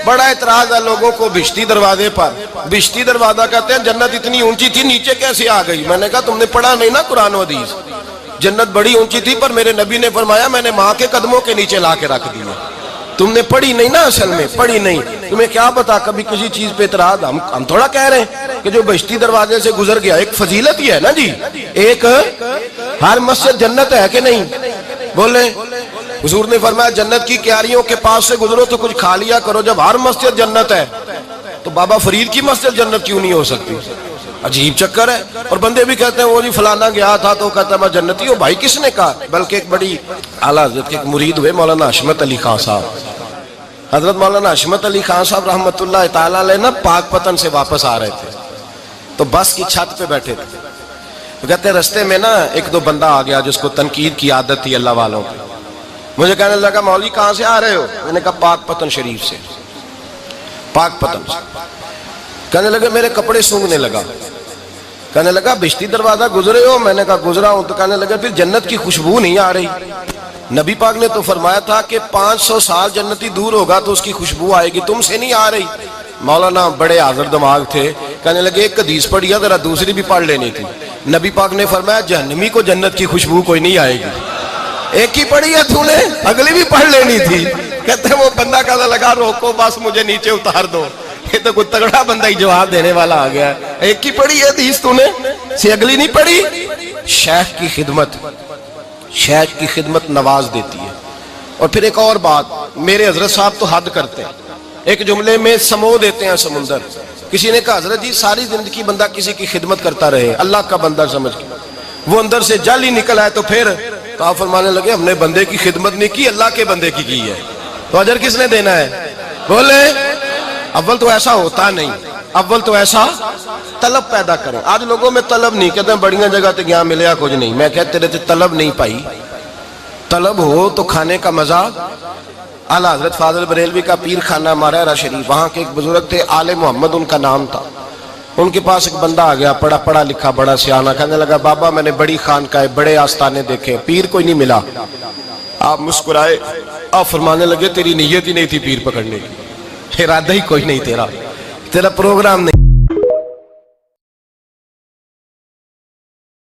بڑا اعتراض ہے لوگوں کو بہشتی دروازے پر. بہشتی دروازہ کہتے ہیں جنت اتنی اونچی تھی نیچے کیسے آ گئی؟ میں نے کہا تم نے پڑھا نہیں نا قرآن و حدیث. جنت بڑی اونچی تھی پر میرے نبی نے فرمایا میں نے ماں کے قدموں کے نیچے لا کے رکھ دیا. تم نے پڑھی نہیں نا، اصل میں پڑھی نہیں. تمہیں کیا پتا کبھی کسی چیز پہ اعتراض. ہم تھوڑا کہہ رہے ہیں کہ جو بہشتی دروازے سے گزر گیا ایک فضیلت ہی ہے نا جی. ایک ہر مسجد جنت ہے کہ نہیں؟ بولے. حضور نے فرمایا جنت کی کیاریوں کے پاس سے گزرو تو کچھ کھا لیا کرو. جب ہر مسجد جنت ہے تو بابا فرید کی مسجد جنت کیوں نہیں ہو سکتی؟ عجیب چکر ہے. اور بندے بھی کہتے ہیں وہ جی فلانا گیا تھا تو کہتا ہے میں جنتی ہوں. بھائی کس نے کہا؟ بلکہ ایک بڑی اعلیٰ حضرت کے ایک مرید ہوئے مولانا حشمت علی خان صاحب. حضرت مولانا حشمت علی خان صاحب رحمۃ اللہ تعالیٰ علیہ نا پاک پتن سے واپس آ رہے تھے تو بس کی چھت پہ بیٹھے تھے. تو کہتے ہیں رستے میں نا ایک دو بندہ آ گیا جس کو تنقید کی عادت تھی اللہ والوں پہ. مجھے کہنے لگا مولوی کہاں سے آ رہے ہو؟ میں نے کہا پاک پتن شریف سے. پاک پتن سے. کہنے لگے میرے کپڑے سونگنے لگا. کہنے لگا بہشتی دروازہ گزرے ہو؟ میں نے کہا گزرا ہوں. تو کہنے لگا پھر جنت کی خوشبو نہیں آ رہی؟ نبی پاک نے تو فرمایا تھا کہ 500 سال جنتی دور ہوگا تو اس کی خوشبو آئے گی، تم سے نہیں آ رہی. مولانا بڑے حاضر دماغ تھے. کہنے لگے ایک حدیث پڑھی ہے ذرا دوسری بھی پڑھ لینی تھی. نبی پاک نے فرمایا جہنمی کو جنت کی خوشبو کوئی نہیں آئے گی. ایک ہی پڑھی ہے تو نے، اگلی بھی پڑھ لینی تھی. کہتے ہیں وہ بندہ کہنے لگا روکو بس مجھے نیچے اتار دو. یہ تو کوئی تگڑا بندہ ہی جواب دینے والا آ گیا. ایک ہی پڑھی ہے حدیث تو نے سے اگلی نہیں پڑھی. شیخ کی خدمت، شیخ کی خدمت نواز دیتی ہے. اور پھر ایک اور بات، میرے حضرت صاحب تو حد کرتے ہیں. ایک جملے میں سمو دیتے ہیں سمندر. کسی نے کہا حضرت جی ساری زندگی بندہ کسی کی خدمت کرتا رہے اللہ کا بندہ سمجھ کے، وہ اندر سے جل ہی نکل آئے تو پھر تو آپ فرمانے لگے ہم نے بندے کی خدمت نہیں کی اللہ کے بندے کی ہے تو اجر کس نے دینا ہے؟ بولے. اول تو ایسا ہوتا نہیں، اول تو ایسا طلب پیدا کریں. آج لوگوں میں طلب نہیں، کہتے ہیں بڑیاں جگہ تے گیا ملیا کچھ نہیں. میں کہتے تیرے تے طلب نہیں پائی. طلب ہو تو کھانے کا مزہ. اعلیٰ حضرت فاضل بریلوی کا پیر خانہ مارہرہ شریف، وہاں کے ایک بزرگ تھے آل محمد ان کا نام تھا. ان کے پاس ایک بندہ آ گیا پڑھا لکھا بڑا سیانہ. کہنے لگا بابا میں نے بڑی خانقاہ بڑے آستانے دیکھے پیر کوئی نہیں ملا. آپ مسکرائے. آپ فرمانے لگے تیری نیت ہی نہیں تھی پیر پکڑنے کی، ارادہ ہی کوئی نہیں تیرا پروگرام نہیں.